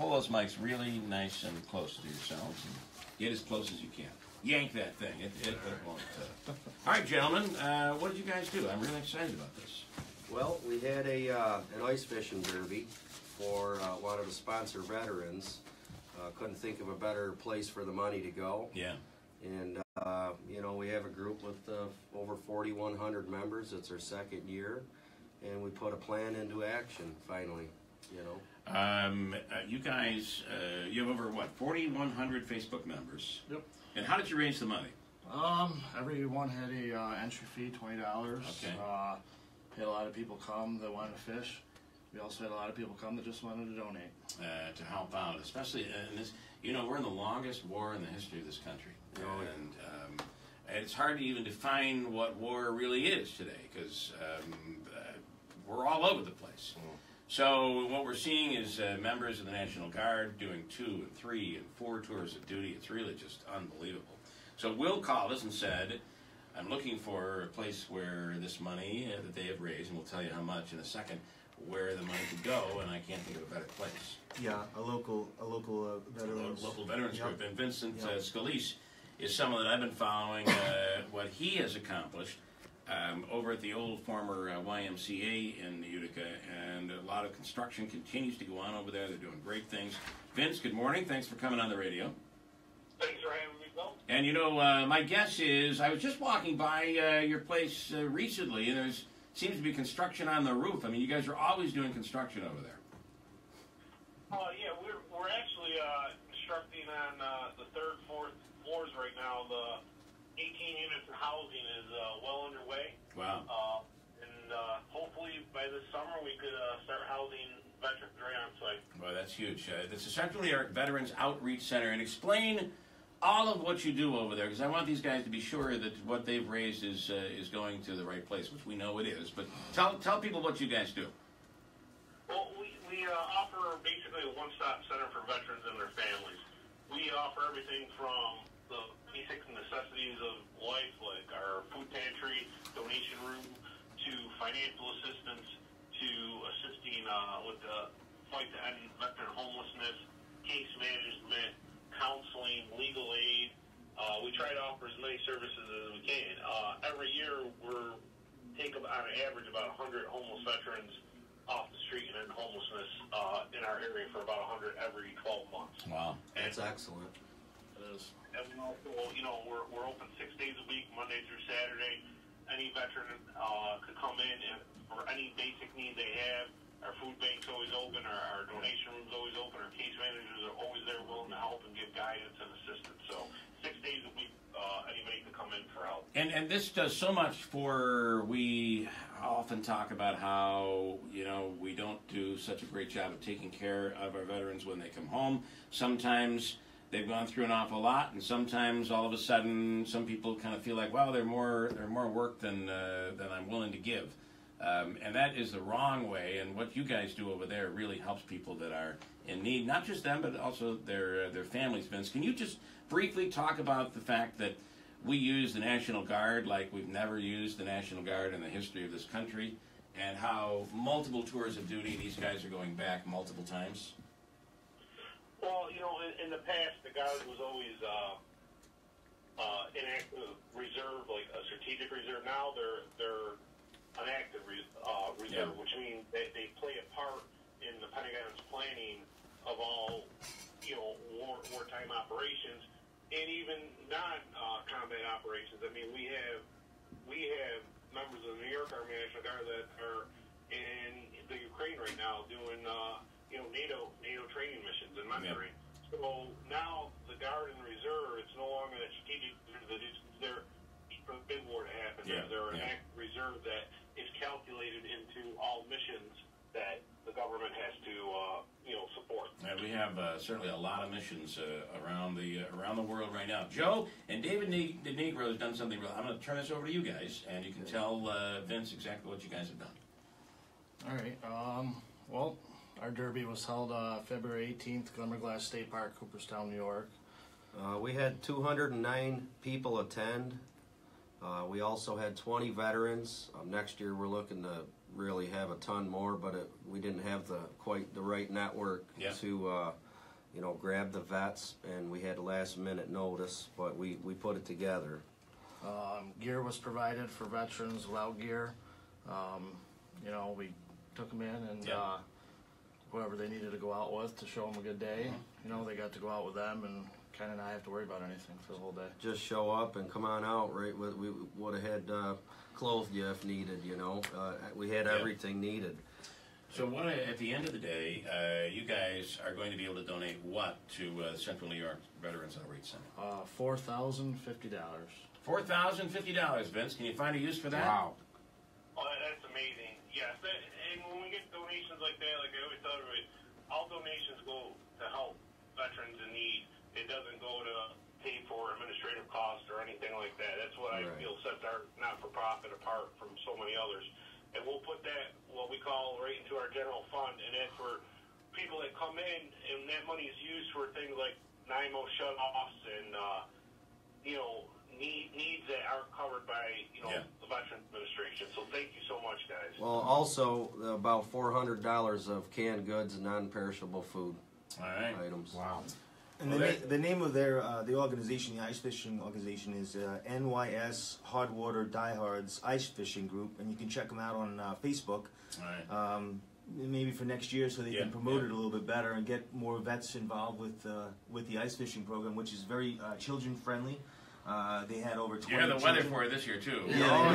pull those mics really nice and close to yourselves. And get as close as you can. Yank that thing. It won't. All right, gentlemen. What did you guys do? I'm really excited about this. Well, we had an ice fishing derby for wanted to sponsor veterans. Couldn't think of a better place for the money to go. Yeah. And you know, we have a group with over 4,100 members. It's our second year, and we put a plan into action finally. You know. You guys, you have over what 4,100 Facebook members. Yep. And how did you raise the money? Everyone had a entry fee, $20. Okay. Had a lot of people come that wanted to fish. We also had a lot of people come that just wanted to donate. To help out, especially in this, you know, we're in the longest war in the history of this country. Oh, yeah. And it's hard to even define what war really is today, because we're all over the place. So what we're seeing is members of the National Guard doing 2 and 3 and 4 tours of duty. It's really just unbelievable. So Will called us and said, I'm looking for a place where this money that they have raised, and we'll tell you how much in a second, where the money could go, and I can't think of a better place. Yeah, a local veterans. Local veterans Yep. group. And Vincent Yep. Scalise is someone that I've been following what he has accomplished over at the old former YMCA in Utica, and a lot of construction continues to go on over there. They're doing great things. Vince, good morning. Thanks for coming on the radio. Thanks for having me, Bill. And you know, my guess is, I was just walking by your place recently, and there's seems to be construction on the roof. I mean, you guys are always doing construction over there. Yeah, we're actually constructing on the 3rd, 4th floors right now. The 18 units of housing is well underway. Wow. And hopefully by this summer we could start housing veterans right on site. Well, that's huge. This is Central New York Veterans Outreach Center. And explain all of what you do over there, because I want these guys to be sure that what they've raised is going to the right place, which we know it is. But tell people what you guys do. Well, we offer basically a one-stop center for veterans and their families. We offer everything from the basic necessities of life, like our food pantry, donation room, to financial assistance, to assisting with the fight to end veteran homelessness, case management, counseling, legal aid. We try to offer as many services as we can. Every year we're take on average about 100 homeless veterans off the street and in homelessness in our area for about 100 every 12 months. Wow. That's excellent. It is. And we also, you know, we're open 6 days a week, Monday through Saturday. Any veteran could come in and for any basic need they have. Our food bank's always open, our donation room's always open, our case managers are always there willing to help and give guidance and assistance. So 6 days a week, anybody can come in for help. And this does so much for, we often talk about how, you know, we don't do such a great job of taking care of our veterans when they come home. Sometimes they've gone through an awful lot, and sometimes all of a sudden some people kind of feel like, wow, they're more work than I'm willing to give. And that is the wrong way, and what you guys do over there really helps people that are in need, not just them, but also their families. Vince, can you just briefly talk about the fact that we use the National Guard like we've never used the National Guard in the history of this country, and how multiple tours of duty, these guys are going back multiple times? Well, you know, in the past, the Guard was always an active reserve, like a strategic reserve. Now they're an active reserve, Yeah. which means they play a part in the Pentagon's planning of all, you know, wartime operations and even non-combat operations. I mean, we have members of the New York Army National Guard that are in the Ukraine right now doing, you know, NATO training missions and mentoring. Yeah. So now the Guard and the Reserve, it's no longer that strategic. They're for the big war to happen. Yeah. They're an active reserve that is calculated into all missions that the government has to, you know, support. And we have certainly a lot of missions around the world right now. Joe and David Dinigro has done something real. I'm going to turn this over to you guys, and you can tell Vince exactly what you guys have done. All right. Well, our derby was held February 18th, Glimmerglass State Park, Cooperstown, New York. We had 209 people attend. We also had 20 veterans. Next year we're looking to really have a ton more, but we didn't have quite the right network to you know, grab the vets, and we had a last minute notice, but we put it together. Gear was provided for veterans, loud gear. You know, we took them in and whoever they needed to go out with to show them a good day. You know, they got to go out with them and kind of not have to worry about anything for the whole day. Just show up and come on out, right? We would have had clothed you if needed, you know. We had everything needed. So what, at the end of the day, you guys are going to be able to donate what to Central New York Veterans Outreach Center? $4,050. $4,050, Vince. Can you find a use for that? Wow. Oh, that's amazing. Yes, and when we get donations like that, like I always tell everybody, all donations go to help veterans in need. It doesn't go to pay for administrative costs or anything like that. That's what I feel sets our not-for-profit apart from so many others. And we'll put that, what we call, right into our general fund. And then for people that come in, and that money is used for things like NIMO shutoffs and, you know, needs that aren't covered by, you know, the Veterans Administration. So thank you so much, guys. Well, also about $400 of canned goods and non-perishable food items. Wow. And the name of their the organization, the ice fishing organization, is NYS Hard Water Diehards Ice Fishing Group, and you can check them out on Facebook. All right. Maybe for next year, so they can promote it a little bit better and get more vets involved with the ice fishing program, which is very children friendly. They had over 20. Yeah, the weather for it this year too. Yeah,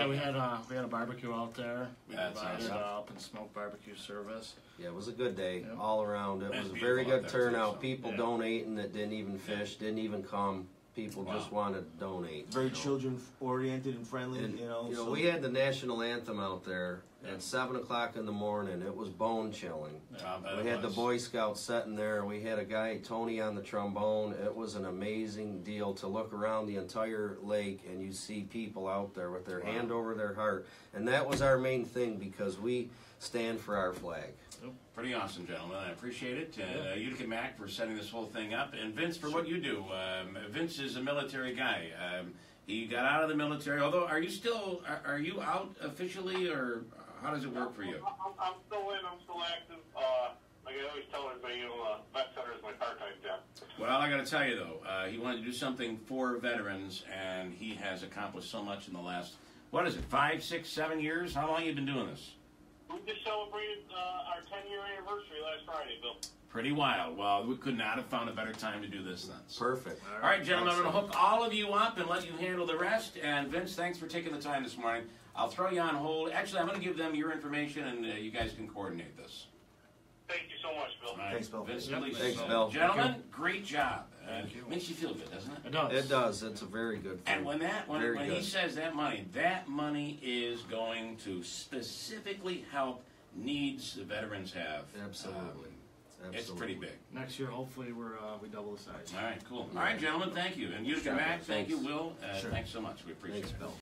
we had a barbecue out there. We That's provided awesome. up and smoked barbecue service. Yeah, it was a good day Yep. all around. It That's was a very beautiful good out there, too, turnout. so. People donating that didn't even fish, didn't even come. People just wanted to donate. Very children oriented and friendly. And, you know, so we had the national anthem out there at 7 o'clock in the morning. It was bone chilling. We had the Boy Scouts sitting there. We had a guy, Tony, on the trombone. It was an amazing deal to look around the entire lake and you see people out there with their hand over their heart. And that was our main thing because we stand for our flag. Pretty awesome, gentlemen. I appreciate it. Utica Mac for setting this whole thing up. And Vince, for what you do. Vince is a military guy. He got out of the military. Although, are you out officially, or how does it work for you? I'm still in. I'm still active. Like I always tell everybody, you know, Vet Center is my part-time job. Well, I got to tell you, though, he wanted to do something for veterans, and he has accomplished so much in the last, 5, 6, 7 years? How long have you been doing this? We just celebrated our 10-year anniversary last Friday, Bill. Pretty wild. Well, we could not have found a better time to do this then. Perfect. All right, gentlemen, I'm going to hook all of you up and let you handle the rest. And Vince, thanks for taking the time this morning. I'll throw you on hold. Actually, I'm going to give them your information, and you guys can coordinate this. Thank you so much, Bill. All right. Thanks, Bill. Vince, Thanks, Bill. Gentlemen, great job. Thank you. Makes you feel good, doesn't it? It does. It does. It's a very good thing. And when Very he good. says that money is going to specifically help needs the veterans have. Absolutely. It's pretty big. Next year, hopefully, we double the size. All right, cool. All right, gentlemen, thank you. And Utica Mac, thank you, Will. Sure. Thanks so much. We appreciate Thanks, it. Bill.